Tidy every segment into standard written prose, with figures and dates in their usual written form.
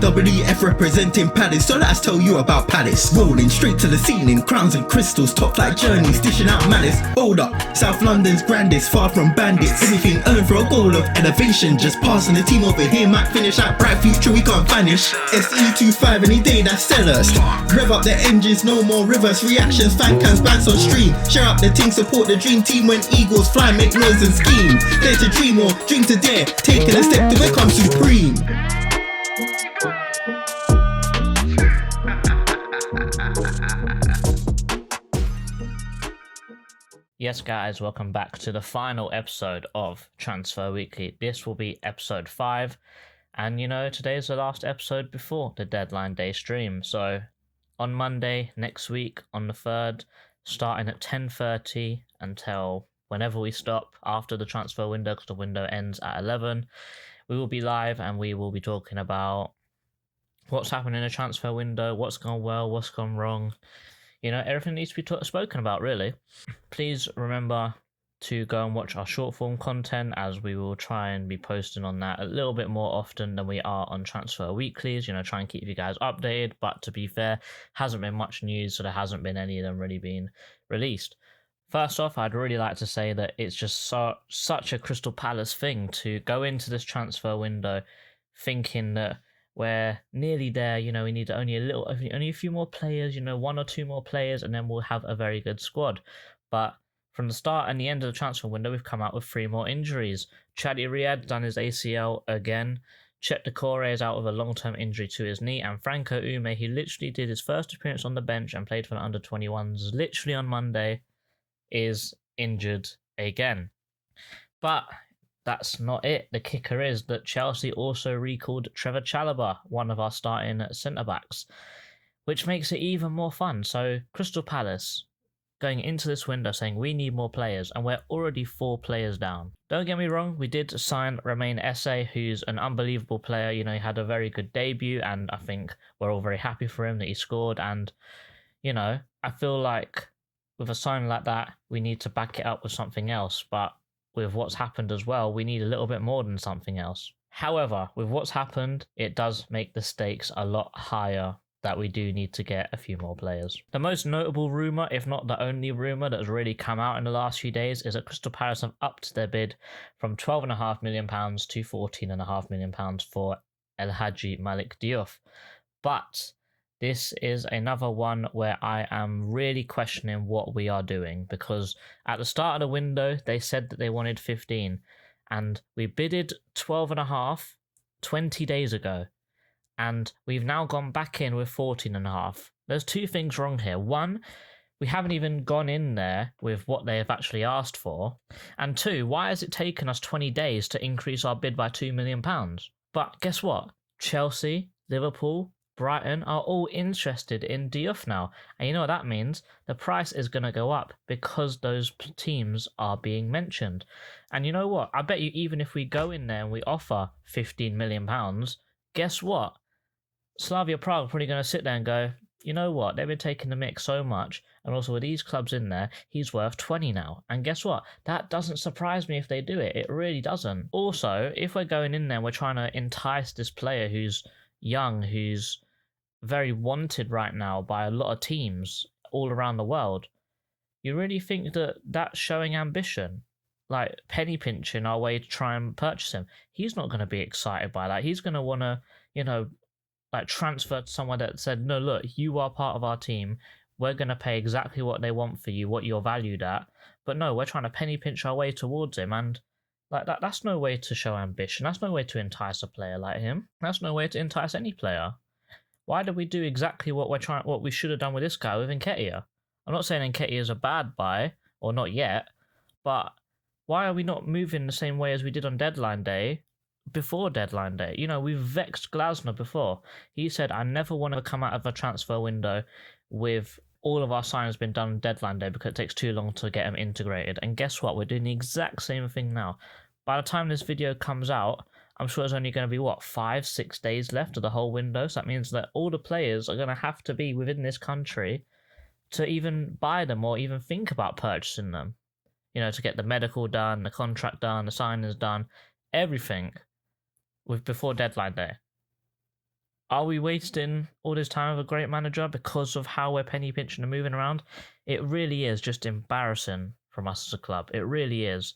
WEF representing Palace, so let's tell you about Palace. Rolling straight to the ceiling, crowns and crystals, top like journeys, dishing out malice. Hold up, South London's grandest, far from bandits. Anything earned for a goal of elevation, just passing the team over here might finish out. Bright future, we can't vanish. SE25 any day, that's sellers. Rev up the engines, no more reverse reactions. Fan cams, bands on stream. Share up the team, support the dream team when eagles fly, make noise and scheme. Dare to dream or dream to dare, taking a step to become supreme. Yes guys, welcome back to the final episode of Transfer Weekly. This will be episode 5, and you know, today's the last episode before the deadline day stream. So on Monday next week, on the 3rd, starting at 10:30 until whenever we stop after the transfer window, because the window ends at 11, we will be live and we will be talking about what's happened in the transfer window, what's gone well, what's gone wrong. You know, everything needs to be spoken about, really. Please remember to go and watch our short form content, as we will try and be posting on that a little bit more often than we are on Transfer Weeklies. You know, try and keep you guys updated. But to be fair, hasn't been much news, so there hasn't been any of them really being released. First off, I'd really like to say that it's just such a Crystal Palace thing to go into this transfer window thinking that we're nearly there. You know, we need only a few more players, you know, 1 or 2 more players, and then we'll have a very good squad. But from the start and the end of the transfer window, we've come out with 3 more injuries. Chadi Riyad done his ACL again. Chet Decore is out with a long-term injury to his knee, and Franco Ume, he literally did his first appearance on the bench and played for the under-21s literally on Monday, is injured again. But that's not it. The kicker is that Chelsea also recalled Trevor Chalobah, one of our starting centre-backs, which makes it even more fun. So Crystal Palace going into this window saying we need more players, and we're already 4 players down. Don't get me wrong, we did sign Romain Esse, who's an unbelievable player. You know, he had a very good debut, and I think we're all very happy for him that he scored. And, you know, I feel like with a sign like that, we need to back it up with something else. But with what's happened as well, we need a little bit more than something else. However, with what's happened, it does make the stakes a lot higher that we do need to get a few more players. The most notable rumour, if not the only rumour that has really come out in the last few days, is that Crystal Palace have upped their bid from £12.5 million to £14.5 million for El Hadji Malik Diouf. But this is another one where I am really questioning what we are doing, because at the start of the window, they said that they wanted 15, and we bidded 12.5 20 days ago, and we've now gone back in with 14.5. There's 2 things wrong here. One, we haven't even gone in there with what they have actually asked for. And 2, why has it taken us 20 days to increase our bid by £2 million? But guess what? Chelsea, Liverpool, Brighton are all interested in Diouf now. And you know what that means? The price is going to go up because those teams are being mentioned. And you know what? I bet you even if we go in there and we offer £15 million, guess what? Slavia Prague are probably going to sit there and go, you know what? They've been taking the mix so much. And also with these clubs in there, he's worth 20 now. And guess what? That doesn't surprise me if they do it. It really doesn't. Also, if we're going in there and we're trying to entice this player who's young, who's very wanted right now by a lot of teams all around the world, you really think that that's showing ambition? Like penny pinching our way to try and purchase him? He's not going to be excited by that. He's going to want to, you know, like transfer to someone that said, no, look, you are part of our team. We're going to pay exactly what they want for you, what you're valued at. But no, we're trying to penny pinch our way towards him. And like that's no way to show ambition. That's no way to entice a player like him. That's no way to entice any player. Why did we do exactly what we should have done with this guy with Nketiah? I'm not saying Nketiah is a bad buy, or not yet, but why are we not moving the same way as we did on deadline day, before deadline day? You know, we've vexed Glasner before. He said, I never want to come out of a transfer window with all of our signings been done on deadline day because it takes too long to get them integrated. And guess what? We're doing the exact same thing now. By the time this video comes out, I'm sure there's only going to be, 5-6 days left of the whole window. So that means that all the players are going to have to be within this country to even buy them or even think about purchasing them. You know, to get the medical done, the contract done, the signings done, everything before deadline day. Are we wasting all this time with a great manager because of how we're penny pinching and moving around? It really is just embarrassing from us as a club. It really is.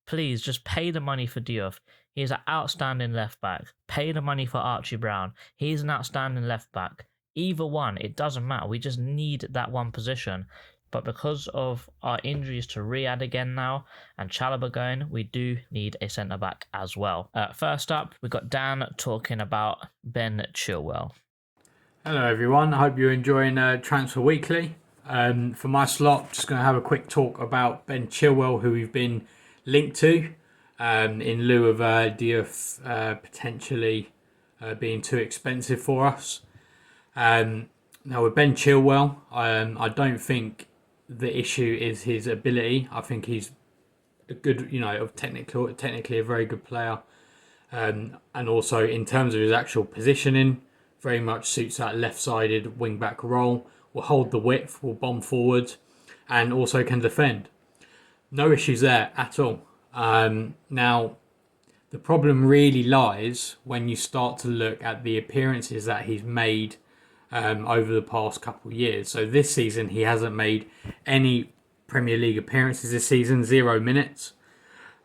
Please just pay the money for Diouf. He's an outstanding left back. Pay the money for Archie Brown. He's an outstanding left back. Either one, it doesn't matter. We just need that one position. But because of our injuries to Riyadh again now and Chalobah going, we do need a centre-back as well. First up, we've got Dan talking about Ben Chilwell. Hello everyone, I hope you're enjoying Transfer Weekly. For my slot, just going to have a quick talk about Ben Chilwell, who we've been linked to in lieu of Diouf potentially being too expensive for us. Now with Ben Chilwell, I don't think the issue is his ability. I think he's a good, technically a very good player. And also in terms of his actual positioning, very much suits that left-sided wing-back role. Will hold the width, will bomb forward, and also can defend. No issues there at all. Now, the problem really lies when you start to look at the appearances that he's made over the past couple of years. So this season, he hasn't made any Premier League appearances this season, 0 minutes.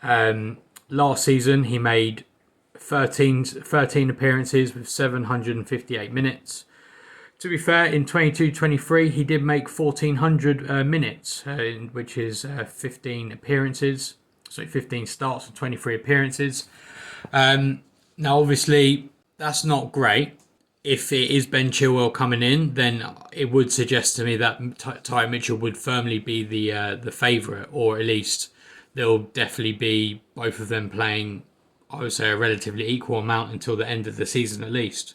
Last season, he made 13 appearances with 758 minutes. To be fair, in 22-23, he did make 1,400 minutes, which is 15 appearances. So 15 starts and 23 appearances. Now, obviously, that's not great. If it is Ben Chilwell coming in, then it would suggest to me that Ty Mitchell would firmly be the favourite, or at least there'll definitely be both of them playing, I would say, a relatively equal amount until the end of the season at least.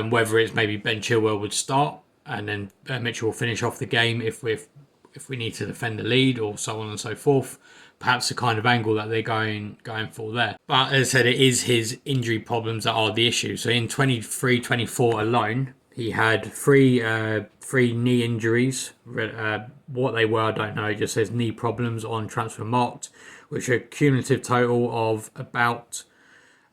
Whether it's maybe Ben Chilwell would start and then Mitchell will finish off the game if we need to defend the lead or so on and so forth. Perhaps the kind of angle that they're going for there. But as I said, it is his injury problems that are the issue. So in 23-24 alone, he had three knee injuries. What they were, I don't know. It just says knee problems on Transfermarkt, which are a cumulative total of about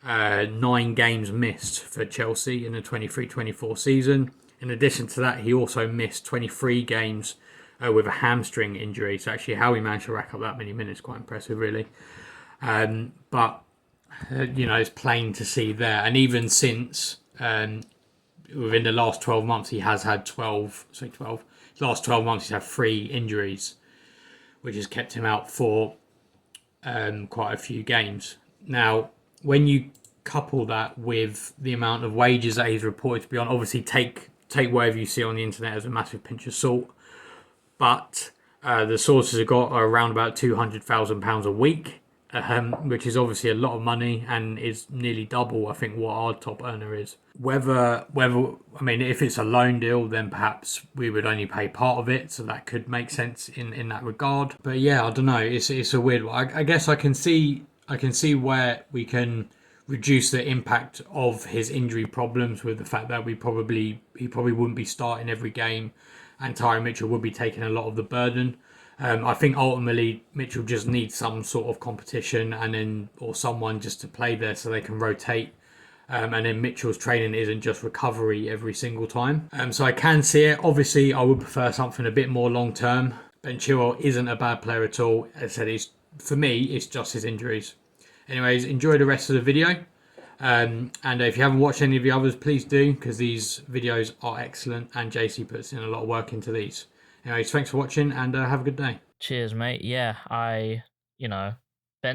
9 games missed for Chelsea in the 23-24 season. In addition to that, he also missed 23 games with a hamstring injury. So actually how he managed to rack up that many minutes is quite impressive, really. But it's plain to see there. And even since within the last 12 months, he has had 12. Last 12 months, he's had 3 injuries, which has kept him out for quite a few games. Now, when you couple that with the amount of wages that he's reported to be on, obviously take whatever you see on the internet as a massive pinch of salt. But the sources have got around about £200,000 a week, which is obviously a lot of money and is nearly double, I think, what our top earner is. If it's a loan deal, then perhaps we would only pay part of it, so that could make sense in that regard. But yeah, I don't know. It's a weird one. I guess I can see where we can reduce the impact of his injury problems with the fact that he probably wouldn't be starting every game, and Tyron Mitchell would be taking a lot of the burden. I think ultimately Mitchell just needs some sort of competition or someone just to play there so they can rotate. And then Mitchell's training isn't just recovery every single time. So I can see it. Obviously, I would prefer something a bit more long term. Ben Chilwell isn't a bad player at all. As I said, for me, it's just his injuries. Anyways, enjoy the rest of the video. And if you haven't watched any of the others, please do, because these videos are excellent and JC puts in a lot of work into these. Anyways, thanks for watching and have a good day. Cheers, mate. Yeah, Ben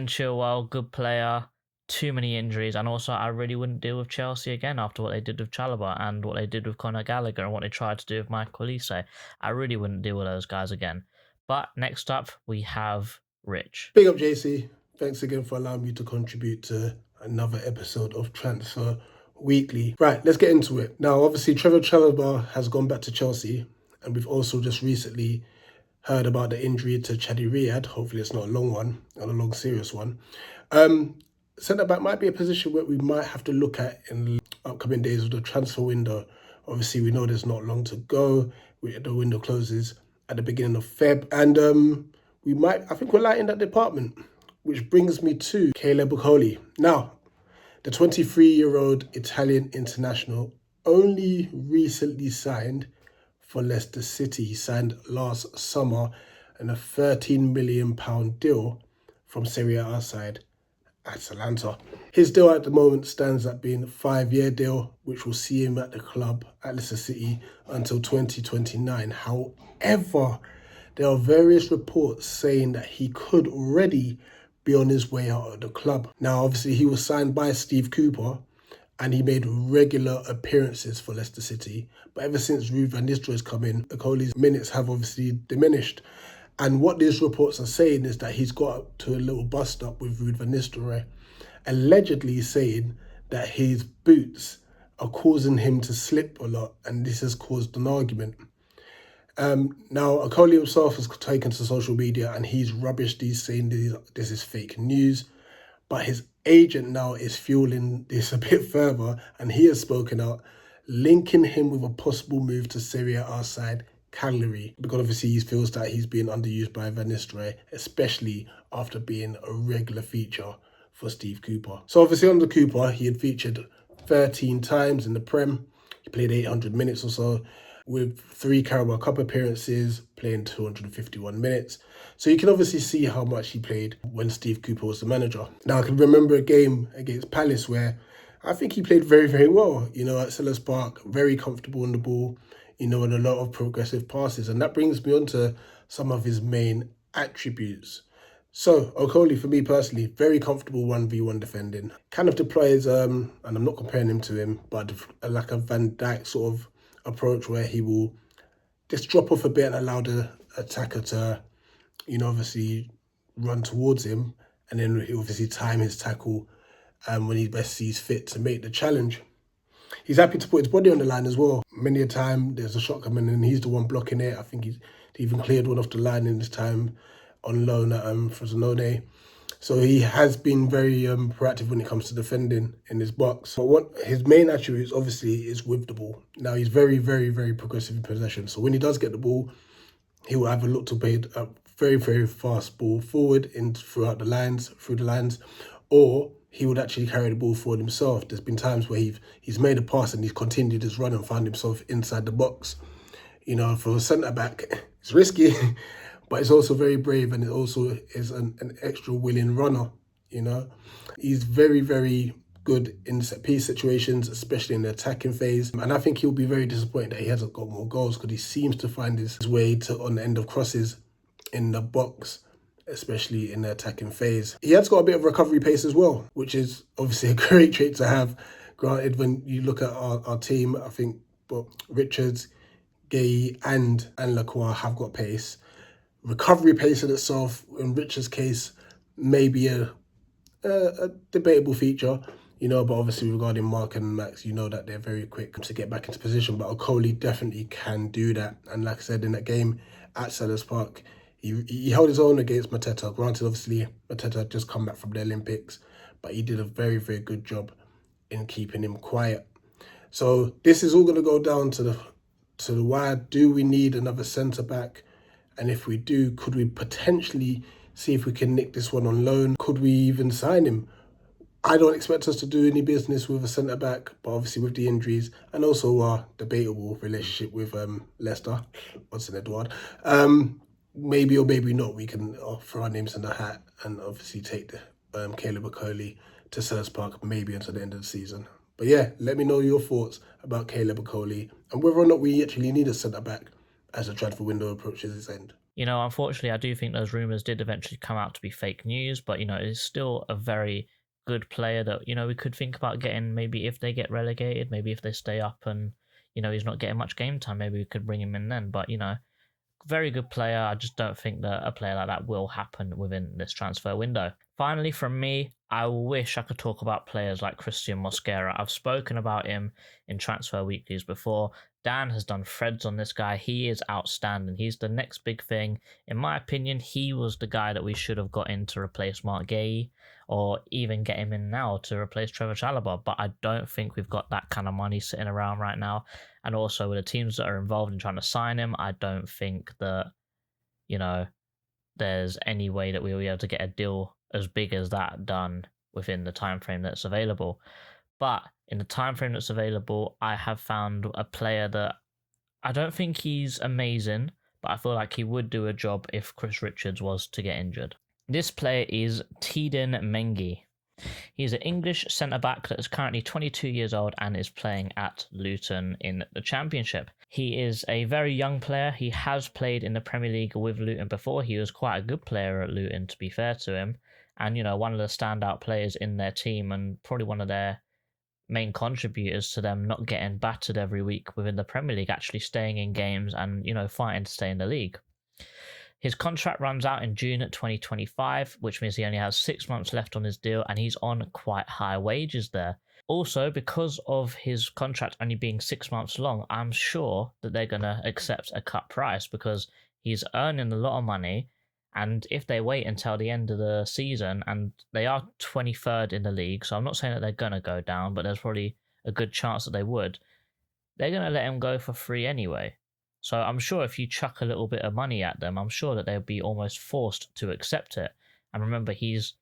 Chilwell, good player, too many injuries, and also I really wouldn't deal with Chelsea again after what they did with Chalobah and what they did with Conor Gallagher and what they tried to do with Michael Olise. I really wouldn't deal with those guys again. But next up, we have Rich. Big up, JC. Thanks again for allowing me to contribute to another episode of Transfer Weekly. Right, let's get into it. Now, obviously, Trevor Chalobah has gone back to Chelsea, and we've also just recently heard about the injury to Chadi Riyadh. Hopefully it's not a long one, not a long, serious one. Centre-back might be a position where we might have to look at in the upcoming days of the transfer window. Obviously, we know there's not long to go. The window closes at the beginning of Feb, and I think we're light in that department, which brings me to Caleb Okoli. Now, the 23-year-old Italian international only recently signed for Leicester City. He signed last summer in a £13 million deal from Serie A side Atalanta. His deal at the moment stands at being a 5-year deal, which will see him at the club at Leicester City until 2029. However, there are various reports saying that he could already be on his way out of the club. Now, obviously, he was signed by Steve Cooper and he made regular appearances for Leicester City. But ever since Ruud van Nistelrooy's come in, Okoli's minutes have obviously diminished. And what these reports are saying is that he's got up to a little bust-up with Ruud van Nistelrooy, allegedly saying that his boots are causing him to slip a lot, and this has caused an argument. Now, Okoli himself has taken to social media and he's rubbished these, saying this is fake news. But his agent now is fueling this a bit further, and he has spoken out, linking him with a possible move to Serie A side Cagliari, because obviously he feels that he's being underused by Van Nistelrooy, especially after being a regular feature for Steve Cooper. So obviously under Cooper, he had featured 13 times in the Prem. He played 800 minutes or so, with 3 Carabao Cup appearances, playing 251 minutes. So you can obviously see how much he played when Steve Cooper was the manager. Now, I can remember a game against Palace where I think he played very, very well, at Selhurst Park, very comfortable on the ball, and a lot of progressive passes. And that brings me on to some of his main attributes. So, Okoli, for me personally, very comfortable 1v1 defending. Kind of deploys, and I'm not comparing him to him, but like a Van Dijk sort of approach where he will just drop off a bit and allow the attacker to, obviously run towards him, and then he'll obviously time his tackle when he best sees fit to make the challenge. He's happy to put his body on the line as well. Many a time there's a shot coming and he's the one blocking it. I think he even cleared one off the line in his time on loan at Frosinone. So he has been very proactive when it comes to defending in his box. But what his main attributes obviously is with the ball. Now he's very, very, very progressive in possession. So when he does get the ball, he will either look to play a very, very fast ball forward through the lines, or he would actually carry the ball forward himself. There's been times where he's made a pass and he's continued his run and found himself inside the box. For a centre-back, it's risky, but it's also very brave, and it also is an extra willing runner, He's very, very good in set-piece situations, especially in the attacking phase. And I think he'll be very disappointed that he hasn't got more goals, because he seems to find his way on the end of crosses in the box, especially in the attacking phase. He has got a bit of recovery pace as well, which is obviously a great trait to have. Granted, when you look at our team, I think Richards, Gay and Lacroix have got pace. Recovery pace in itself, in Richards' case, may be a debatable feature, but obviously regarding Mark and Max, that they're very quick to get back into position. But Okoli definitely can do that. And like I said, in that game at Selhurst Park, he held his own against Mateta. Granted, obviously, Mateta had just come back from the Olympics, but he did a very, very good job in keeping him quiet. So this is all going to go down to the why do we need another centre-back? And if we do, could we potentially see if we can nick this one on loan? Could we even sign him? I don't expect us to do any business with a centre-back, but obviously with the injuries and also our debatable relationship with Leicester, Hudson Edouard, maybe or maybe not, we can throw our names in the hat and obviously take the Caleb Okoli to Selhurst Park maybe until the end of the season. But yeah, let me know your thoughts about Caleb Okoli and whether or not we actually need a centre-back as the transfer window approaches its end. Unfortunately, I do think those rumours did eventually come out to be fake news, but, it's still a very good player that, we could think about getting, maybe if they get relegated, maybe if they stay up and, he's not getting much game time, maybe we could bring him in then. But, very good player. I just don't think that a player like that will happen within this transfer window. Finally, from me, I wish I could talk about players like Christian Mosquera. I've spoken about him in Transfer Weeklies before. Dan has done threads on this guy. He is outstanding. He's the next big thing. In my opinion, he was the guy that we should have got in to replace Mark Gay, or even get him in now to replace Trevor Chalobah. But I don't think we've got that kind of money sitting around right now. And also with the teams that are involved in trying to sign him, I don't think that, there's any way that we'll be able to get a deal as big as that done within the time frame that's available. But in the time frame that's available, I have found a player that I don't think he's amazing, but I feel like he would do a job if Chris Richards was to get injured. This player is Teden Mengi. He's an English centre-back that is currently 22 years old and is playing at Luton in the Championship. He is a very young player. He has played in the Premier League with Luton before. He was quite a good player at Luton, to be fair to him. And, one of the standout players in their team and probably one of their main contributors to them not getting battered every week within the Premier League, actually staying in games and, fighting to stay in the league. His contract runs out in June 2025, which means he only has 6 months left on his deal, and he's on quite high wages there. Also, because of his contract only being 6 months long, I'm sure that they're going to accept a cut price because he's earning a lot of money. And if they wait until the end of the season, and they are 23rd in the league, so I'm not saying that they're going to go down, but there's probably a good chance that they would, they're going to let him go for free anyway. So I'm sure if you chuck a little bit of money at them, I'm sure that they'll be almost forced to accept it. And remember, he's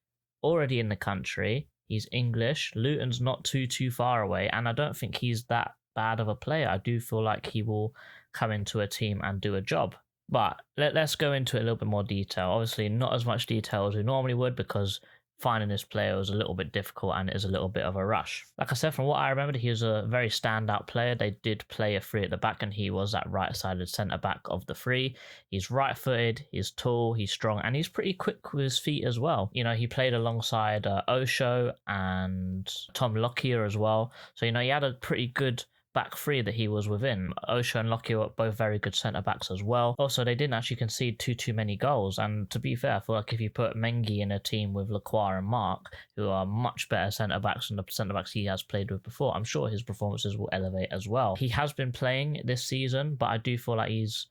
already in the country. He's English. Luton's not too far away. And I don't think he's that bad of a player. I do feel like he will come into a team and do a job. But let's go into it a little bit more detail. Obviously, not as much detail as we normally would because finding this player was a little bit difficult and it is a little bit of a rush. Like I said, from what I remembered, he was a very standout player. They did play a three at the back and he was that right-sided centre-back of the three. He's right-footed, he's tall, he's strong, and he's pretty quick with his feet as well. He played alongside Osho and Tom Lockyer as well. So, he had a pretty good back three that he was within. Osho and Lockyer were both very good centre-backs as well. Also, they didn't actually concede too many goals. And to be fair, I feel like if you put Mengi in a team with Lacroix and Mark, who are much better centre-backs than the centre-backs he has played with before, I'm sure his performances will elevate as well. He has been playing this season, but I do feel like his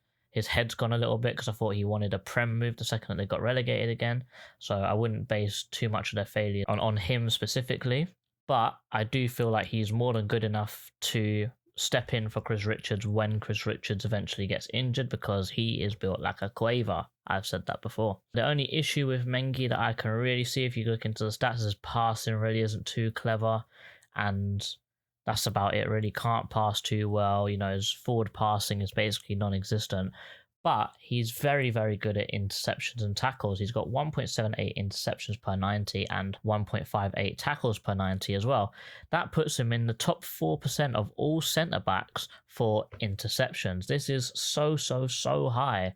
head's gone a little bit because I thought he wanted a Prem move the second that they got relegated again. So I wouldn't base too much of their failure on him specifically. But I do feel like he's more than good enough to step in for Chris Richards when Chris Richards eventually gets injured because he is built like a quaver. I've said that before. The only issue with Mengi that I can really see if you look into the stats is his passing really isn't too clever, and that's about it really. Can't pass too well. His forward passing is basically non-existent. But he's very, very good at interceptions and tackles. He's got 1.78 interceptions per 90 and 1.58 tackles per 90 as well. That puts him in the top 4% of all centre-backs for interceptions. This is so high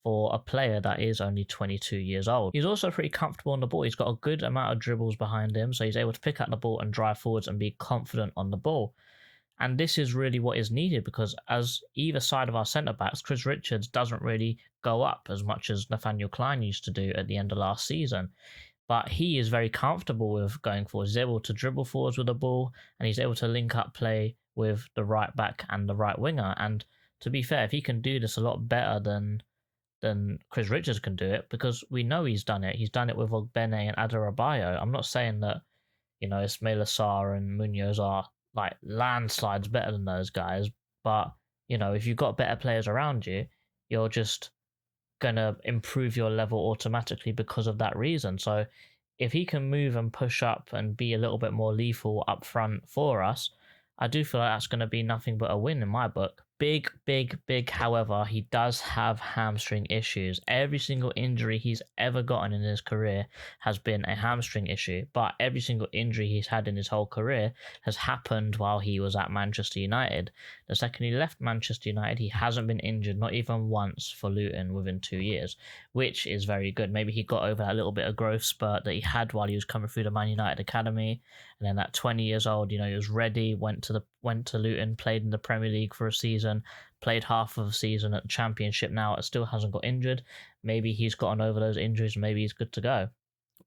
for a player that is only 22 years old. He's also pretty comfortable on the ball. He's got a good amount of dribbles behind him, so he's able to pick up the ball and drive forwards and be confident on the ball. And this is really what is needed because as either side of our centre-backs, Chris Richards doesn't really go up as much as Nathaniel Klein used to do at the end of last season. But he is very comfortable with going forwards. He's able to dribble forwards with the ball and he's able to link up play with the right back and the right winger. And to be fair, if he can do this a lot better than Chris Richards can do it, because we know he's done it. He's done it with Ogbene and Adebayo. I'm not saying that, Ismail Assar and Munoz are like landslides better than those guys, but if you've got better players around you, you're just gonna improve your level automatically because of that reason. So if he can move and push up and be a little bit more lethal up front for us, I do feel like that's going to be nothing but a win in my book. Big, however, he does have hamstring issues. Every single injury he's ever gotten in his career has been a hamstring issue, but every single injury he's had in his whole career has happened while he was at Manchester United. The second he left Manchester United, he hasn't been injured, not even once, for Luton within 2 years, which is very good. Maybe he got over that little bit of growth spurt that he had while he was coming through the Man United academy, and then at 20 years old, he was ready, went to Luton, played in the Premier League for a season, played half of a season at the Championship now, it still hasn't got injured. Maybe he's gotten over those injuries, maybe he's good to go.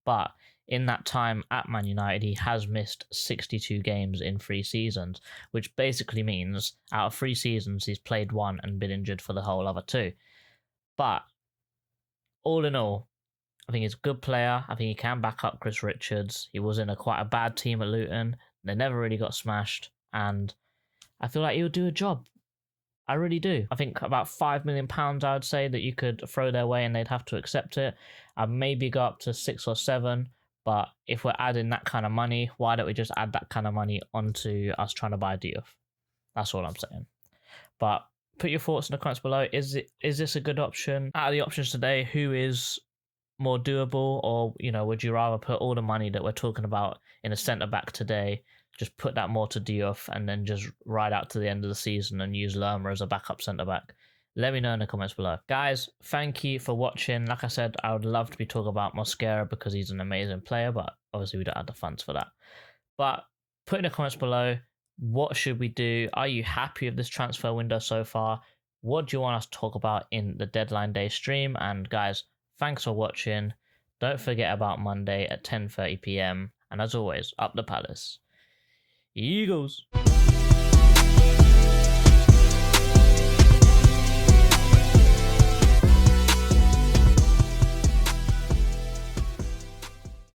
But in that time at Man United, he has missed 62 games in 3 seasons, which basically means out of 3 seasons, he's played 1 and been injured for the whole other 2. But all in all, I think he's a good player. I think he can back up Chris Richards. He was in quite a bad team at Luton. They never really got smashed. And I feel like he would do a job. I really do. I think about £5 million, I would say, that you could throw their way and they'd have to accept it. I'd maybe go up to 6 or 7. But if we're adding that kind of money, why don't we just add that kind of money onto us trying to buy Diouf? That's all I'm saying. But put your thoughts in the comments below. Is this a good option? Out of the options today, who is more doable? Or, would you rather put all the money that we're talking about in a centre-back today, just put that more to Diouf and then just ride out to the end of the season and use Lerma as a backup centre-back? Let me know in the comments below. Guys, thank you for watching. Like I said, I would love to be talking about Mosquera because he's an amazing player, but obviously we don't have the funds for that. But put in the comments below, what should we do? Are you happy with this transfer window so far? What do you want us to talk about in the deadline day stream? And guys, thanks for watching. Don't forget about Monday at 10:30 p.m. And as always, up the Palace. Eagles!